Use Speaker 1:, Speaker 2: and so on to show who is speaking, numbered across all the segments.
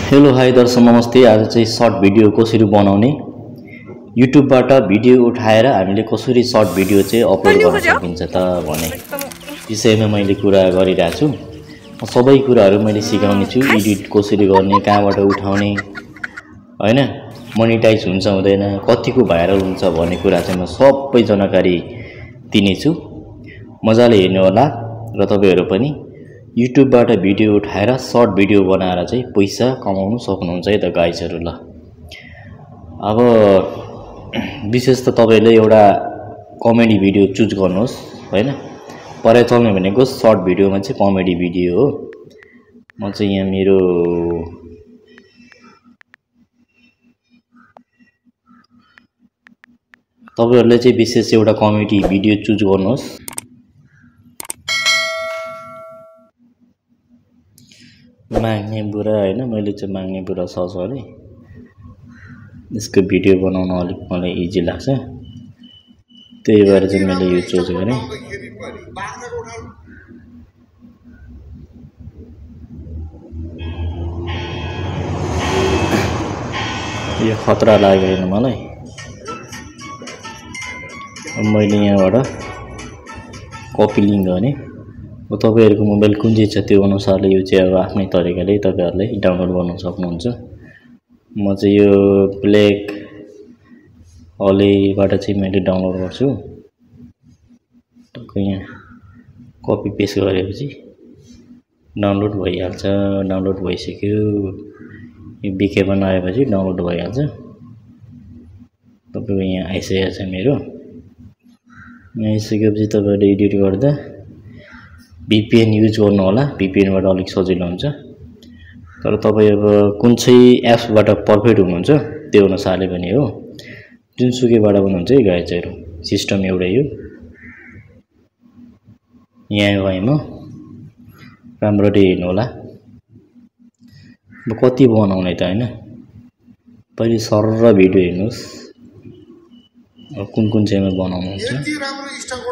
Speaker 1: Hello hi दर्शक नमस्ते। आज चाहिँ सर्ट भिडियो कसरी बनाउने, युट्युबबाट भिडियो उठाएर हामीले कसरी सर्ट भिडियो चाहिँ अपलोड गर्न सकिन्छ त भन्ने विषयमा मैले कुरा गरिरहेको छु। सबै कुराहरू मैले सिकाउने छु। एडिट कसरी गर्ने, कहाँबाट उठाउने, हैन, मोनेटाइज हुन्छ हुँदैन, कतिको भाइरल हुन्छ भन्ने कुरा चाहिँ म सबै जानकारी दिनेछु। मजाले हेर्नु होला र तपाईहरु पनि युट्युबबाट भिडियो उठाएर सर्ट भिडियो बनाएर चाहिँ पैसा कमाउन सक्नुहुन्छ है त गाइजहरु। ल अब विशेष त तपाईले एउटा कमेडी भिडियो चुज गर्नुहोस् हैन। परे चल्ने भनेको सर्ट भिडियोमा चाहिँ कमेडी भिडियो हो। म चाहिँ यहाँ मेरो तपाईहरुले चाहिँ विशेष एउटा कमेडी भिडियो चुज गर्नुहोस्। माग्ने बुढा हैन, मैले चाहिँ माग्ने बुढा सर्च गरे। यसको भिडियो बनाउन अलिक मलाई इजी लाग्छ, त्यही भएर चाहिँ मैले यो चुज गरे। यो खतरा लाग्यो हैन मलाई। मैले यहाँबाट कपी लिंक गर्ने। तपाईहरुको मोबाइल कुन चाहिँ छ त्यो अनुसारले यो चाहिँ अब आफ्नै तरिकाले तपाईहरुले डाउनलोड गर्न सक्नुहुन्छ। म चाहिँ यो ब्ल्याक हलेबाट चाहिँ मैले डाउनलोड गर्छु। टक्क यहाँ कपी पेस्ट गरेपछि डाउनलोड भइहाल्छ। डाउनलोड भइसक्यो। यो बिकेमा नआएपछि डाउनलोड भइहाल्छ। तपाईको यहाँ आइसकेको छ मेरो। यहाँ आइसकेपछि तपाईले एडिट गर्दा VPN युज गर्नु होला। VPN बाट अलिक सजिलो हुन्छ। तर तपाई अब कुन चाहिँ एप्सबाट परफेक्ट हुनुहुन्छ त्यो अनुसारले पनि हो। जुनसुकैबाट पनि हुन्छ है गाइजहरु, सिस्टम एउटै हो। यहाँ गए म राम्ररी हेर्नु होला। अब कति बनाउने त हैन, पहिले सरर भिडियो हेर्नुस्। अब कुन चाहिँमा बनाउनु हुन्छ। यति राम्रो स्टक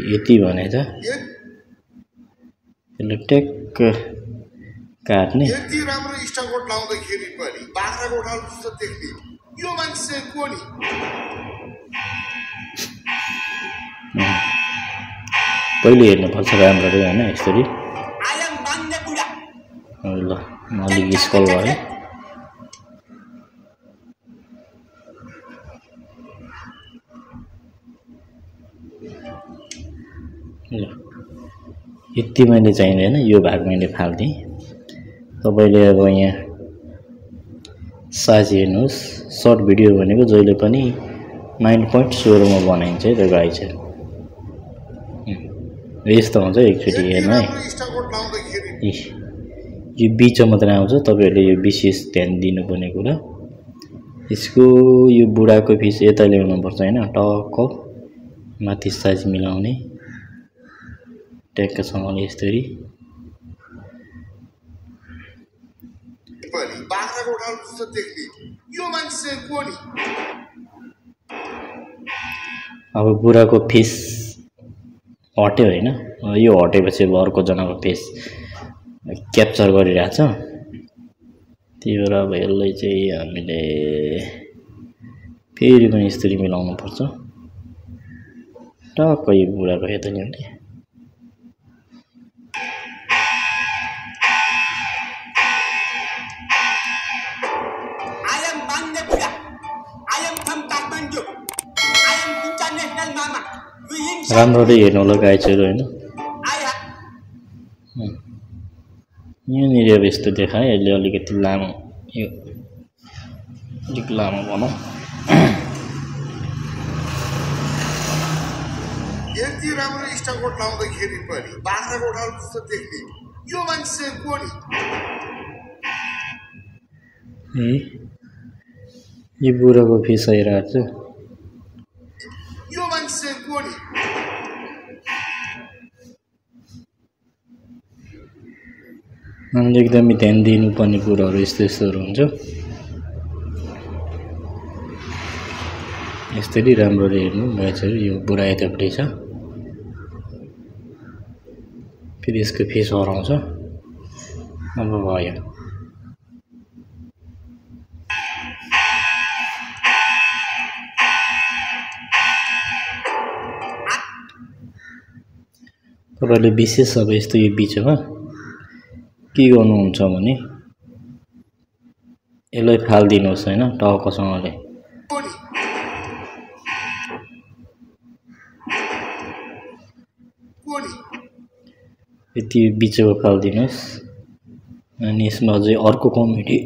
Speaker 1: यति भने त यसले टेक काट्ने। यति राम्रो स्टककोट लाउँदाखेरि पनि बाख्राको उठाल जस्तो देख्ने यो मान्छे को नि। पहिले हेर्नु पर्छ राम्ररी हैन, यसरी। आयाम बान्ने बुढा। ल म अलि स्क्रल गरे। ल यति मैले चाहिँदैन, यो भाग मैले फाल्दिए। तपाईले अब यहाँ साइज हेर्नुस्। सर्ट भिडियो भनेको जहिले पनि 9.0 मा बनाइन्छ है त गाइस। यस्तो हुन्छ एकचोटी हेर्नु है। यो बीच मात्र आउँछ। तपाईहरुले यो विशेष ध्यान दिनुपर्ने कुरा। यसको यो बुढाको फिस यता ल्याउनु पर्छ हैन। टक्क माथि साइज मिलाउने टेक्कसँगले यसरी। बाख्राको उठाल जस्तो देख्ने यो मान्छे को नि। अब बुढाको फेस हट्यो हैन। यो हटेपछि अर्को जनाको फेस क्याप्चर गरिरहेछ। त्यही भएर अब यसलाई चाहिँ हामीले फेरि पनि यसरी मिलाउनु पर्छ। टक्क यो बुढाको यता ल्याउने। राम्ररी हेर्नु होला गाइजहरु हैन। यहाँनिर अब यस्तो देखाए। यसले अलिकति लामो, यो अलिक लामो बनाऊ। यति राम्रो स्टककोट लाउँदाखेरि पनि बाख्राको उठाल जस्तो देख्ने यो मान्छे को नि। यो बुढाको फेस आइरहेछ। यो मान्छे को नि। हामीले एकदमै ध्यान दिनुपर्ने कुराहरु यस्तोहरू हुन्छ। यसरी राम्ररी हेर्नु गाइजहरु। यो बुढा यतापट्टि छ। फेरि यसको फेस हराउँछ। अब भयो। तपाईले विशेष अब यस्तो यो बीचमा के गर्नुहुन्छ भने यसलाई फाल्दिनुहोस् हैन टक्कसँगले यति बीचको फाल्दिनुहोस् अनि यसमा अझै अर्को कमेडी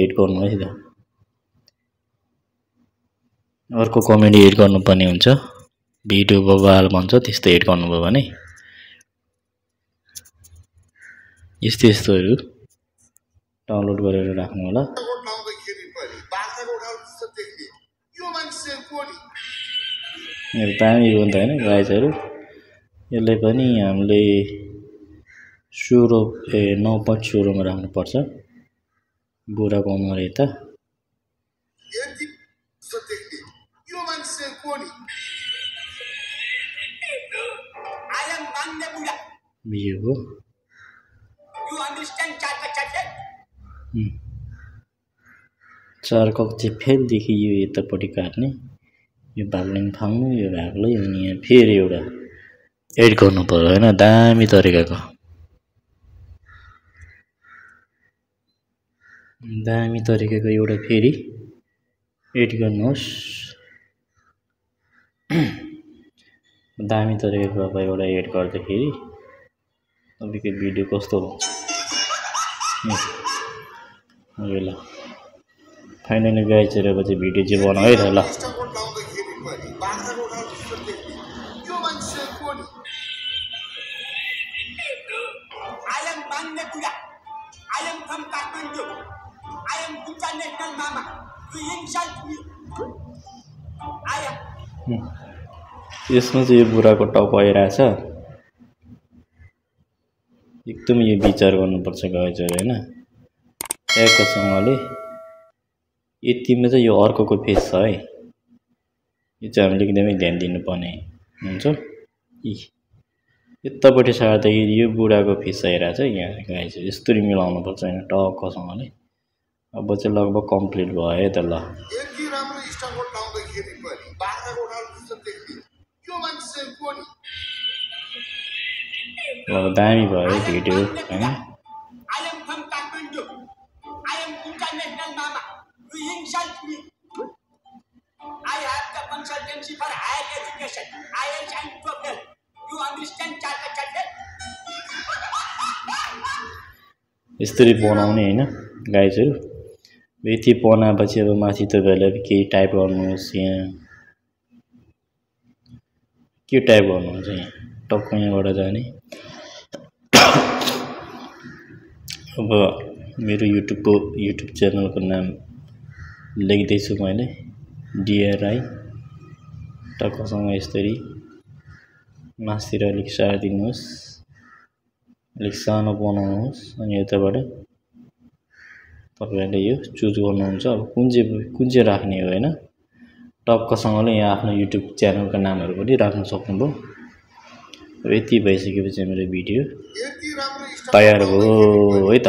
Speaker 1: एड गर्नु है त अर्को कमेडी एड गर्नुपर्ने हुन्छ भिडियो बबाल भन्छ त्यस्तो एड गर्नुभयो भने यस्तोहरू डाउनलोड गरेर राख्नु होला मेरो दामी हो नि त हैन गाइजहरु यसलाई पनि हामीले 9.0 मा राख्नु पर्छ बुढा गाउनु रे त बियो हो You understand चार कक्षा फेल देखि यो यतापट्टि काट्ने यो भागले फाल्नु यो भागले अनि यहाँ फेरि एउटा एड गर्नु पर्यो हैन दामी तरिकाको एउटा फेरि एड गर्नुहोस् दामी तरिकाको अब एउटा एड गर्दाखेरि तपाईको भिडियो कस्तो हुन्छ ल फाइनली गाइजहरु अब चाहिँ भिडियो चाहिँ बनाउ है त ल यसमा चाहिँ यो बुढाको टाउको आइरहेछ एकदम यो विचार गर्नुपर्छ गाइजहरु हैन एकसँगले यतिमा चाहिँ यो अर्कोको फेस छ है यो चाहिँ हामीले एकदमै ध्यान दिनुपर्ने हुन्छ यतापट्टि सार्दाखेरि यो बुढाको फेस आइरहेछ यहाँ गाइजहरु यस्तरी मिलाउनु पर्छ हैन टक्कसँगले अब चाहिँ लगभग कम्प्लिट भयो है त ल
Speaker 2: यति राम्रो स्टारकोट लाउँदाखेरि पनि बाख्राको ढाल जस्तो देख्ने यो मान्छे कोनी
Speaker 1: अब दामी भयो भिडियो हैन यसरी बनाउने हैन गाइजहरु यति बनाएपछि अब माथि तपाईहरुले केही टाइप गर्नुहोस् यहाँ के टाइप गर्नुहुन्छ यहाँ टक्क यहाँबाट जाने अब मेरो युट्युब च्यानलको नाम लेख्दै छु मैले DRI टक्कसँग यसरी मास्तिर अलिक सार्दिनुहोस् अलिक सानो बनाउनुहोस् अनि यताबाट तपाईहरुले यो चुज गर्नुहुन्छ अब कुन चाहिँ राख्ने हो हैन टक्कसँगले यहाँ आफ्नो युट्युब च्यानलको नामहरु पनि राख्न सक्नुभयो अब यति भइसकेपछि मेरो भिडियो तयार भयो है त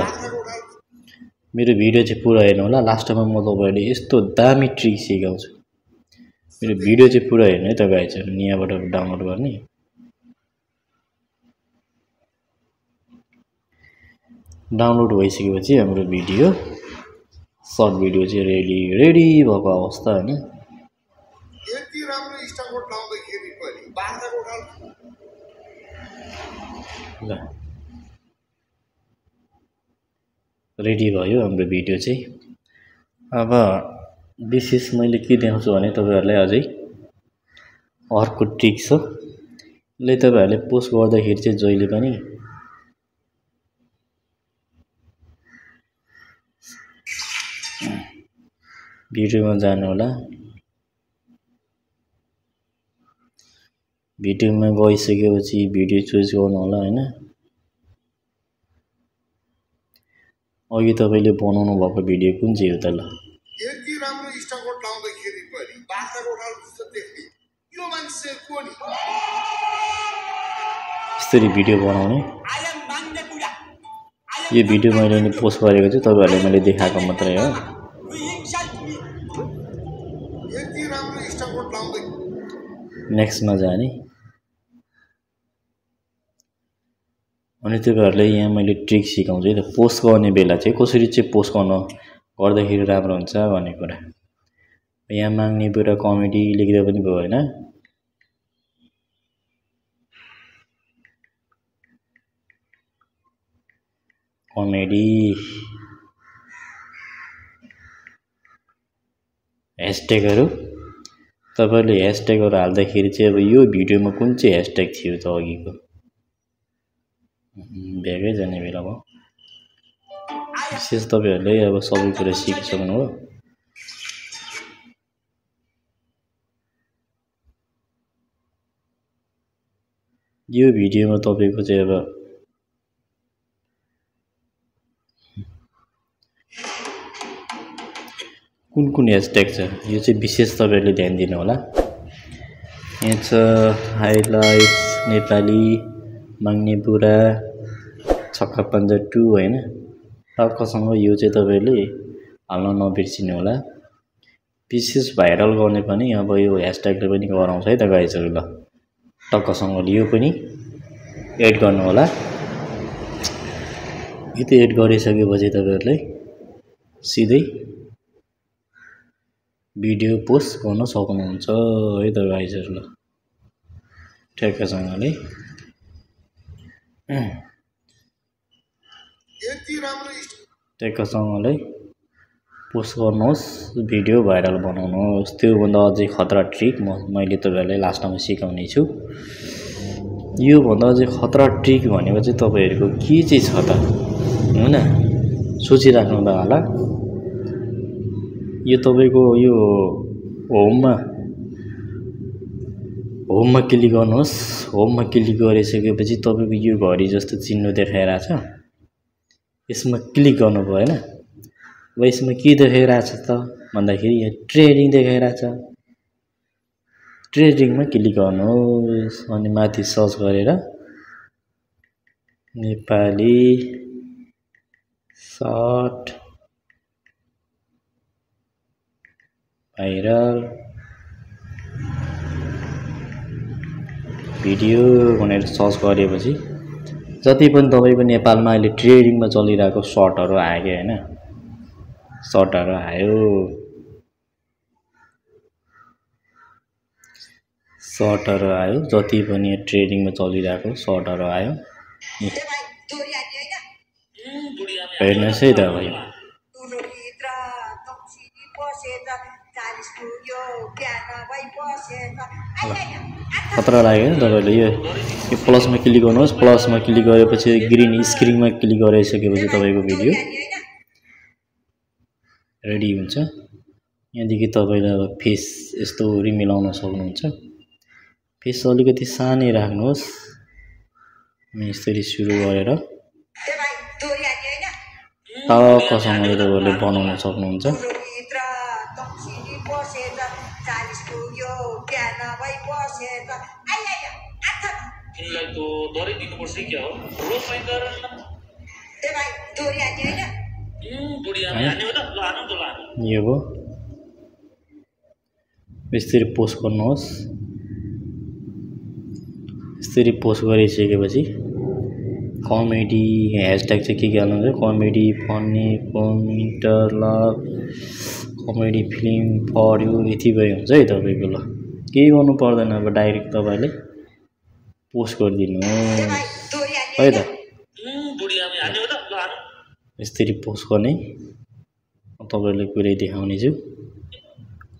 Speaker 1: मेरो भिडियो चाहिँ पुरा हेर्नु होला लास्टमा म तपाईहरुले यस्तो दामी ट्रिक सिकाउँछु मेरो भिडियो चाहिँ पुरा हेर्नु है त गाइजहरु यहाँबाट डाउनलोड गर्ने डाउनलोड भइसकेपछि हाम्रो भिडियो सर्ट भिडियो चाहिँ रेडी भएको अवस्था हैन
Speaker 2: यति राम्रो स्टारकोट लाउँदाखेरि पनि बाख्राको ढाल
Speaker 1: ल रेडी भयो हाम्रो भिडियो चाहिँ अब विशेष मैले के देखाउँछु भने तपाईहरुलाई अझै अर्को ट्रिक छ ले तपाईहरुले पोस्ट गर्दाखेरि चाहिँ जहिले पनि भिडियोमा जानु होला भिडियोमा गइसकेपछि भिडियो चुज गर्नु होला हैन अघि तपाईले बनाउनु भएको भिडियो कुन चाहिँ हो त ल
Speaker 2: यति राम्रो स्टारकोट लाउँदाखेरि पनि बाख्राको ढाल जस्तो देख्ने यो मान्छे कोनी
Speaker 1: यसरी भिडियो बनाउने यो भिडियो मैले नि पोस्ट गरेको छु तपाईहरुले मैले देखाएको मात्रै हो
Speaker 2: यति राम्रो स्टारकोट लाउँदै
Speaker 1: नेक्स्टमा जाने अनि तपाईहरुले यहाँ मैले ट्रिक सिकाउँछु है त पोस्ट गर्ने बेला चाहिँ कसरी चाहिँ पोस्ट गर्दाखेरि राम्रो हुन्छ भन्ने कुरा यहाँ माग्ने कुरा कमेडी लेख्दा पनि भयो हैन कमेडी ह्याशट्यागहरु तपाईहरुले ह्याशट्यागहरु हाल्दाखेरि चाहिँ अब यो भिडियोमा कुन चाहिँ ह्याशट्याग थियो त अघिको भ्यागै जाने बेला भयो विशेष तपाईहरुले अब सबै कुरा सिकिसक्नु हो यो भिडियोमा तपाईको चाहिँ अब कुन ह्याशट्याग छ यो चाहिँ विशेष तपाईहरुले ध्यान दिनु होला यहाँ छ हाइलाइट्स नेपाली माग्ने बुरा छक्का पञ्जा 2 हैन टक्कसँग यो चाहिँ तपाईहरुले हाल्न नबिर्सिनु होला विशेष भाइरल गर्ने पनि अब यो ह्याशट्यागले पनि गराउँछ है त गाइजहरु ल टक्कसँग यो पनि एड गर्नु होला यो त एड गरिसकेपछि तपाईहरुले सिधै भिडियो पोस्ट गर्न सक्नुहुन्छ है त गाइजहरु ल ठ्याक्कसँगले ठ्याक्कसँगले पोस्ट गर्नुहोस् भिडियो भाइरल बनाउनुहोस् त्यो भन्दा अझै खतरा ट्रिक मैले तपाईहरुलाई लास्टमा सिकाउने छु यो भन्दा अझै खतरा ट्रिक भनेको चाहिँ तपाईहरुको के चाहिँ छ त हैन सोचिराख्नु होला यो तपाईको यो होममा क्लिक गर्नुहोस् होममा क्लिक गरिसकेपछि तपाईको यो घडी जस्तो चिन्ह देखाइराछ यसमा क्लिक गर्नु भयो हैन अब यसमा के देखाइराछ त भन्दाखेरि यहाँ ट्रेडिङ देखाइराछ ट्रेडिङमा क्लिक गर्नुहोस् अनि माथि सर्च गरेर नेपाली सर्ट भाइरल भिडियो भनेर सर्च गरेपछि जति पनि तपाईको नेपालमा अहिले ट्रेडिङमा चलिरहेको सर्टहरु आयो हैन सर्टहरु आयो जति पनि ट्रेडिङमा चलिरहेको सर्टहरु आयो हेर्नुस् है त भाइ खतरा लाग्यो नि तपाईले यो प्लसमा क्लिक गर्नुहोस् प्लसमा क्लिक गरेपछि ग्रीन स्क्रिनमा क्लिक गरिसकेपछि तपाईको भिडियो रेडी हुन्छ यहाँदेखि तपाईले अब फेस यस्तो मिलाउन सक्नुहुन्छ फेस अलिकति सानै राख्नुहोस् यसरी सुरु गरेर टक्कसँगले तपाईले बनाउन सक्नुहुन्छ यो हो यसरी पोस्ट गर्नुहोस् यसरी पोस्ट गरिसकेपछि कमेडी ह्याशट्याग चाहिँ के हाल्नुहुन्छ कमेडी फनी इन्टरलभ कमेडी फिल्म फर यु यति भयो हुन्छ है तपाईको ल केही गर्नु पर्दैन अब डाइरेक्ट तपाईले पोस्ट गरिदिनु है त यसरी पोस्ट गर्ने तपाईलाई पुरै देखाउने छु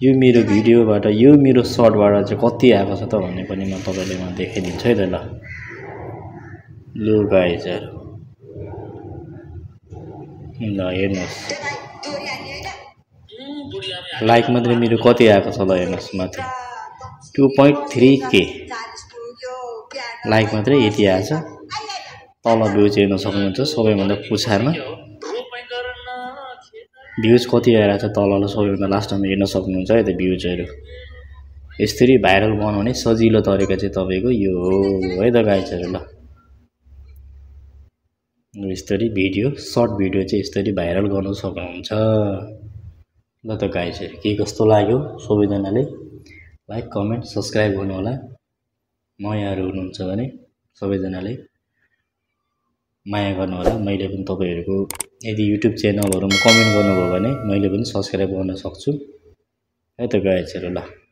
Speaker 1: यो मेरो भिडियोबाट यो मेरो सर्टबाट चाहिँ कति आएको छ त भन्ने पनि म तपाईलाई म देखाइदिन्छु है त ल लो गाइजहरु ल हेर्नुस् लाइक मात्रै मेरो कति आएको छ ल हेर्नुस् माथि 2.3k लाइक मात्रै यति आछ तल भ्युज हेर्न सक्नुहुन्छ सबैभन्दा पुछारमा भ्युज कति आइरहेछ तल सबैभन्दा लास्टमा हेर्न सक्नुहुन्छ है त भ्युजहरु यसरी भाइरल बनाउने सजिलो तरिका चाहिँ तपाईको यो हो है त गाइजहरु ल यसरी भिडियो सर्ट भिडियो चाहिँ यसरी भाइरल गर्न सक्नुहुन्छ ल त गाइजहरु के कस्तो लाग्यो सबैजनाले लाइक कमेन्ट सब्स्क्राइब गर्नु होला नयाँहरु हुनुहुन्छ भने सबैजनाले माया गर्नु होला। मैले पनि तपाईहरुको यदि युट्युब च्यानलहरुमा कमेन्ट गर्नुभयो भने मैले पनि सब्स्क्राइब गर्न सक्छु। है त गाइजहरु ल।